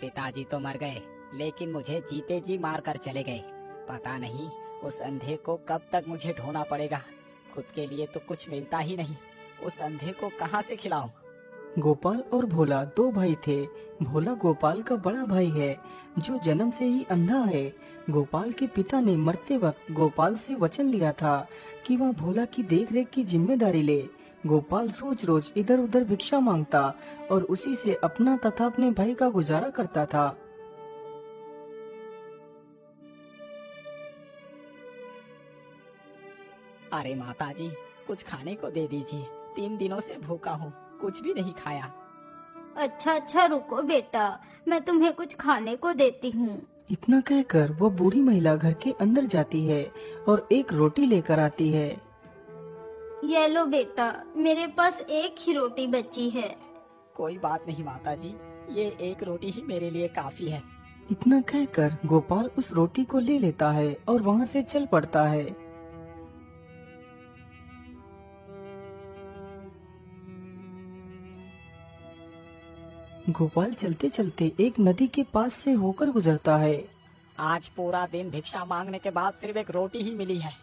पिताजी तो मर गए, लेकिन मुझे जीते जी मार कर चले गए। पता नहीं उस अंधे को कब तक मुझे ढूंढना पड़ेगा। खुद के लिए तो कुछ मिलता ही नहीं, उस अंधे को कहाँ से खिलाऊं? गोपाल और भोला दो भाई थे। भोला गोपाल का बड़ा भाई है, जो जन्म से ही अंधा है। गोपाल के पिता ने मरते वक्त गोपाल से वचन लिया था कि वह भोला की देखरेख की जिम्मेदारी ले। गोपाल रोज रोज इधर उधर भिक्षा मांगता और उसी से अपना तथा अपने भाई का गुजारा करता था। अरे माताजी, कुछ खाने को दे दीजिए। 3 दिनों से भूखा हूँ, कुछ भी नहीं खाया। अच्छा अच्छा, रुको बेटा, मैं तुम्हें कुछ खाने को देती हूँ। इतना कहकर वो बूढ़ी महिला घर के अंदर जाती है और एक रोटी लेकर आती है। ये लो बेटा, मेरे पास एक ही रोटी बची है। कोई बात नहीं माताजी, ये एक रोटी ही मेरे लिए काफी है। इतना कहकर गोपाल उस रोटी को ले लेता है और वहाँ से चल पड़ता है। गोपाल चलते चलते एक नदी के पास से होकर गुजरता है। आज पूरा दिन भिक्षा मांगने के बाद सिर्फ एक रोटी ही मिली है।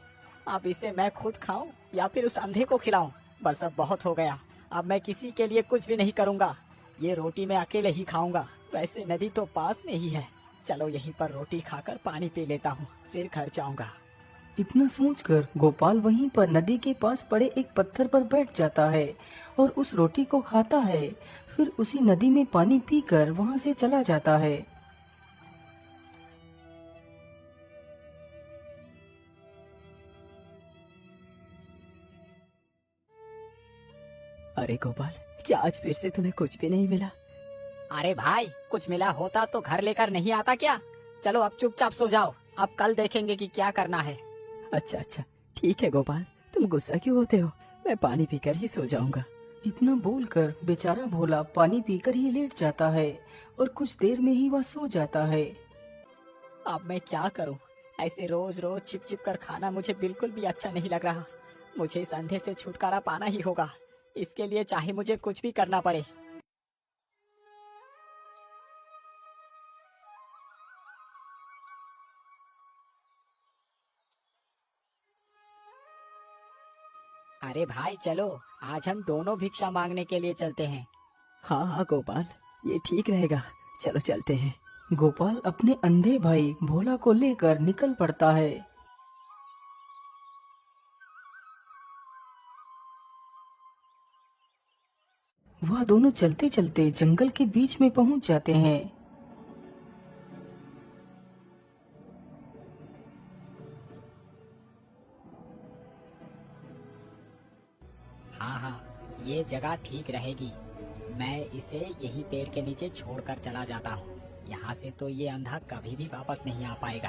अब इसे मैं खुद खाऊं या फिर उस अंधे को खिलाऊं? बस अब बहुत हो गया। अब मैं किसी के लिए कुछ भी नहीं करूंगा। ये रोटी मैं अकेले ही खाऊंगा। वैसे नदी तो पास में ही है, चलो यहीं पर रोटी खाकर पानी पी लेता हूँ, फिर घर जाऊंगा। इतना सोचकर गोपाल वहीं पर नदी के पास पड़े एक पत्थर पर बैठ जाता है और उस रोटी को खाता है। फिर उसी नदी में पानी पीकर वहाँ से चला जाता है। अरे गोपाल, क्या आज फिर से तुम्हें कुछ भी नहीं मिला? अरे भाई, कुछ मिला होता तो घर लेकर नहीं आता क्या? चलो अब चुपचाप सो जाओ, अब कल देखेंगे कि क्या करना है। अच्छा अच्छा, ठीक है गोपाल, तुम गुस्सा क्यों होते हो? मैं पानी पीकर ही सो जाऊंगा। इतना बोलकर बेचारा भोला पानी पीकर ही लेट जाता है और कुछ देर में ही वह सो जाता है। अब मैं क्या करूं? ऐसे रोज रोज छिप छिप कर खाना मुझे बिल्कुल भी अच्छा नहीं लग रहा। मुझे इस अंधे से छुटकारा पाना ही होगा, इसके लिए चाहे मुझे कुछ भी करना पड़े। अरे भाई चलो, आज हम दोनों भिक्षा मांगने के लिए चलते हैं। हाँ हाँ गोपाल, ये ठीक रहेगा, चलो चलते हैं। गोपाल अपने अंधे भाई भोला को लेकर निकल पड़ता है। वह दोनों चलते चलते जंगल के बीच में पहुंच जाते हैं। हाँ हाँ, ये जगह ठीक रहेगी। मैं इसे यही पेड़ के नीचे छोड़कर चला जाता हूँ। यहाँ से तो ये अंधा कभी भी वापस नहीं आ पाएगा।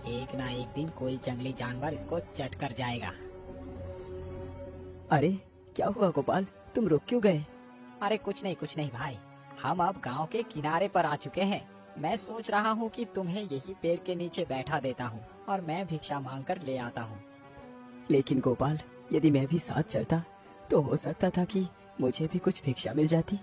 एक ना एक दिन कोई जंगली जानवर इसको चट कर जाएगा। अरे क्या हुआ गोपाल, तुम रुक क्यों गए? अरे कुछ नहीं भाई, हम अब गांव के किनारे पर आ चुके हैं। मैं सोच रहा हूँ कि तुम्हें यही पेड़ के नीचे बैठा देता हूँ और मैं भिक्षा मांग कर ले आता हूँ। लेकिन गोपाल, यदि मैं भी साथ चलता तो हो सकता था कि मुझे भी कुछ भिक्षा मिल जाती।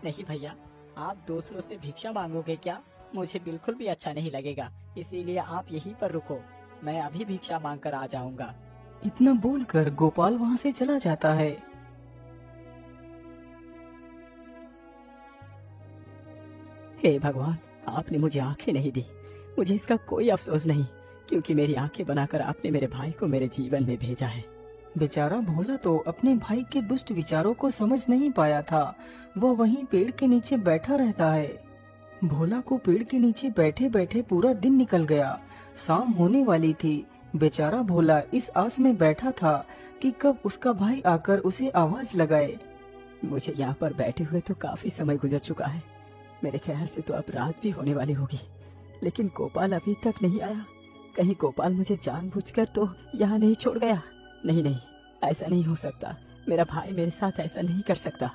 नहीं भैया, आप दूसरों से भिक्षा मांगोगे क्या? मुझे बिल्कुल भी अच्छा नहीं लगेगा, इसीलिए आप यहीं पर रुको, मैं अभी भिक्षा मांग कर आ जाऊंगा। इतना बोलकर गोपाल वहाँ से चला जाता है। हे भगवान, आपने मुझे आंखें नहीं दी। मुझे इसका कोई अफसोस नहीं, क्योंकि मेरी आंखें बनाकर आपने मेरे भाई को मेरे जीवन में भेजा है। बेचारा भोला तो अपने भाई के दुष्ट विचारों को समझ नहीं पाया था। वह वहीं पेड़ के नीचे बैठा रहता है। भोला को पेड़ के नीचे बैठे बैठे पूरा दिन निकल गया। शाम होने वाली थी। बेचारा भोला इस आस में बैठा था कि कब उसका भाई आकर उसे आवाज लगाए। मुझे यहाँ पर बैठे हुए तो काफी समय गुजर चुका है। मेरे ख्याल से तो अब रात भी होने वाली होगी, लेकिन गोपाल अभी तक नहीं आया। कहीं गोपाल मुझे जानबूझकर तो यहाँ नहीं छोड़ गया? नहीं, ऐसा नहीं हो सकता। मेरा भाई मेरे साथ ऐसा नहीं कर सकता।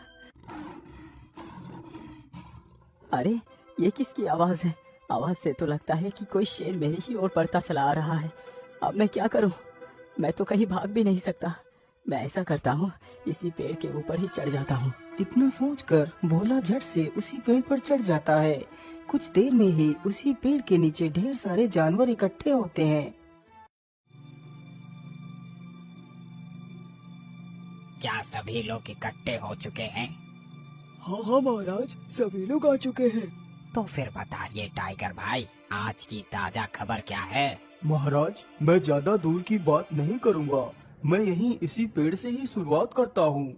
अरे ये किसकी आवाज है? आवाज से तो लगता है कि कोई शेर मेरी ही ओर बढ़ता चला आ रहा है। अब मैं क्या करूं? मैं तो कहीं भाग भी नहीं सकता। मैं ऐसा करता हूँ, इसी पेड़ के ऊपर ही चढ़ जाता हूँ। इतना सोचकर भोला झट से उसी पेड़ पर चढ़ जाता है। कुछ देर में ही उसी पेड़ के नीचे ढेर सारे जानवर इकट्ठे होते हैं। क्या सभी लोग इकट्ठे हो चुके हैं? हाँ महाराज, सभी लोग आ चुके हैं। तो फिर बताइए टाइगर भाई, आज की ताजा खबर क्या है? महाराज, मैं ज्यादा दूर की बात नहीं करूँगा, मैं यहीं इसी पेड़ से ही शुरुआत करता हूँ।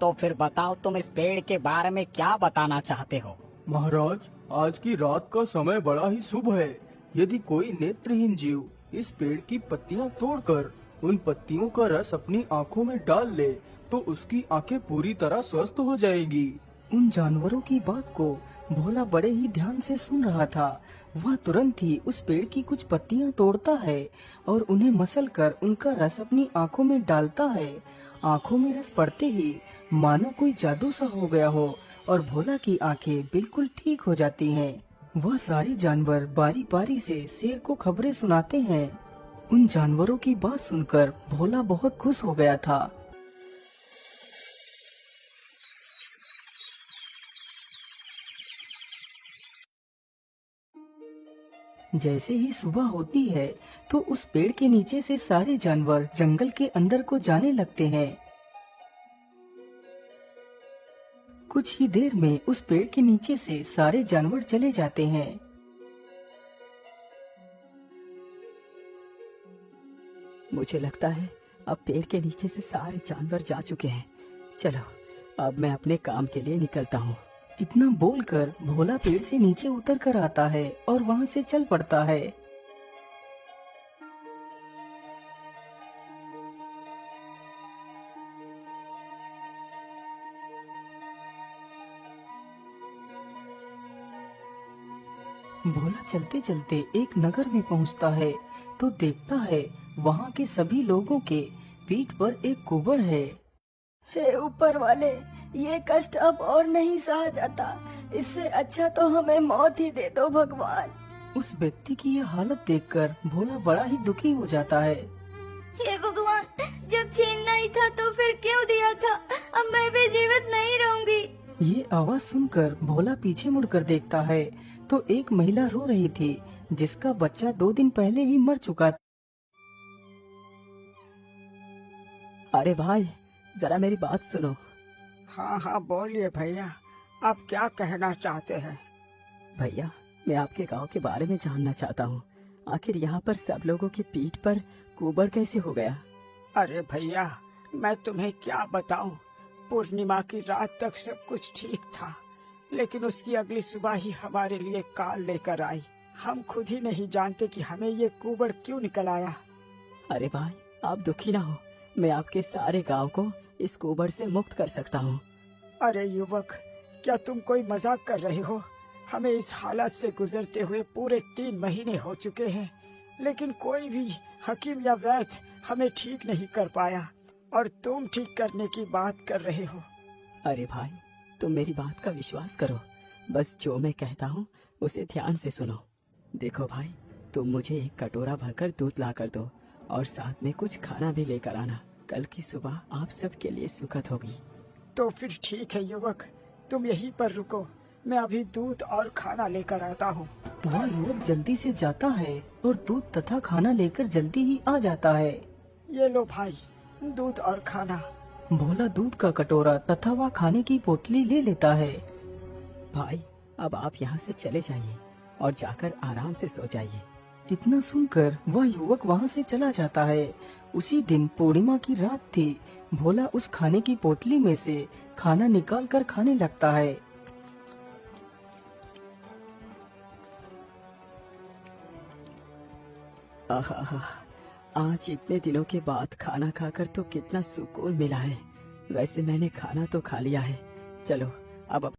तो फिर बताओ, तुम इस पेड़ के बारे में क्या बताना चाहते हो? महाराज, आज की रात का समय बड़ा ही शुभ है। यदि कोई नेत्रहीन जीव इस पेड़ की पत्तियां तोड़कर उन पत्तियों का रस अपनी आँखों में डाल ले तो उसकी आंखें पूरी तरह स्वस्थ हो जाएगी। उन जानवरों की बात को भोला बड़े ही ध्यान से सुन रहा था। वह तुरंत ही उस पेड़ की कुछ पत्तियां तोड़ता है और उन्हें मसलकर उनका रस अपनी आंखों में डालता है। आंखों में रस पड़ते ही मानो कोई जादू सा हो गया हो और भोला की आंखें बिल्कुल ठीक हो जाती हैं। वह सारे जानवर बारी बारी से शेर को खबरें सुनाते हैं। उन जानवरों की बात सुनकर भोला बहुत खुश हो गया था। जैसे ही सुबह होती है तो उस पेड़ के नीचे से सारे जानवर जंगल के अंदर को जाने लगते हैं। कुछ ही देर में उस पेड़ के नीचे से सारे जानवर चले जाते हैं। मुझे लगता है अब पेड़ के नीचे से सारे जानवर जा चुके हैं। चलो, अब मैं अपने काम के लिए निकलता हूँ। इतना बोलकर भोला पेड़ से नीचे उतर कर आता है और वहाँ से चल पड़ता है। भोला चलते चलते एक नगर में पहुँचता है तो देखता है वहाँ के सभी लोगों के पीठ पर एक कुबड़ है। हे ऊपर वाले, ये कष्ट अब और नहीं सहा जाता। इससे अच्छा तो हमें मौत ही दे दो भगवान। उस व्यक्ति की यह हालत देखकर भोला बड़ा ही दुखी हो जाता है। हे भगवान, जब छीनना ही था तो फिर क्यों दिया था? अब मैं भी जीवित नहीं रहूंगी। ये आवाज सुनकर भोला पीछे मुड़कर देखता है तो एक महिला रो रही थी जिसका बच्चा 2 दिन पहले ही मर चुका था। अरे भाई, जरा मेरी बात सुनो। हाँ हाँ, बोलिए भैया, आप क्या कहना चाहते हैं? भैया, मैं आपके गांव के बारे में जानना चाहता हूँ। आखिर यहाँ पर सब लोगों की पीठ पर कुबड़ कैसे हो गया? अरे भैया, मैं तुम्हें क्या बताऊं। पूर्णिमा की रात तक सब कुछ ठीक था, लेकिन उसकी अगली सुबह ही हमारे लिए काल लेकर आई। हम खुद ही नहीं जानते कि हमें ये कुबड़ क्यों निकल आया। अरे भाई, आप दुखी ना हो, मैं आपके सारे गांव को इस कुबड़ से मुक्त कर सकता हूँ। अरे युवक, क्या तुम कोई मजाक कर रहे हो? हमें इस हालत से गुजरते हुए पूरे 3 महीने हो चुके हैं, लेकिन कोई भी हकीम या वैद्य हमें ठीक नहीं कर पाया, और तुम ठीक करने की बात कर रहे हो। अरे भाई, तुम मेरी बात का विश्वास करो। बस जो मैं कहता हूँ उसे ध्यान से सुनो। देखो भाई, तुम मुझे एक कटोरा भरकर दूध ला कर दो और साथ में कुछ खाना भी लेकर आना। कल की सुबह आप सबके लिए सुखद होगी। तो फिर ठीक है युवक, तुम यहीं पर रुको, मैं अभी दूध और खाना लेकर आता हूँ। वह युवक जल्दी से जाता है और दूध तथा खाना लेकर जल्दी ही आ जाता है। ये लो भाई, दूध और खाना। भोला दूध का कटोरा तथा वह खाने की पोटली ले लेता है। भाई, अब आप यहाँ से चले जाइए और जाकर आराम से सो जाइए। इतना सुनकर वह युवक वहाँ से चला जाता है। उसी दिन पूर्णिमा की रात थी। भोला उस खाने की पोटली में से खाना निकाल कर खाने लगता है। आहा, आज इतने दिनों के बाद खाना खाकर तो कितना सुकून मिला है। वैसे मैंने खाना तो खा लिया है। चलो, अब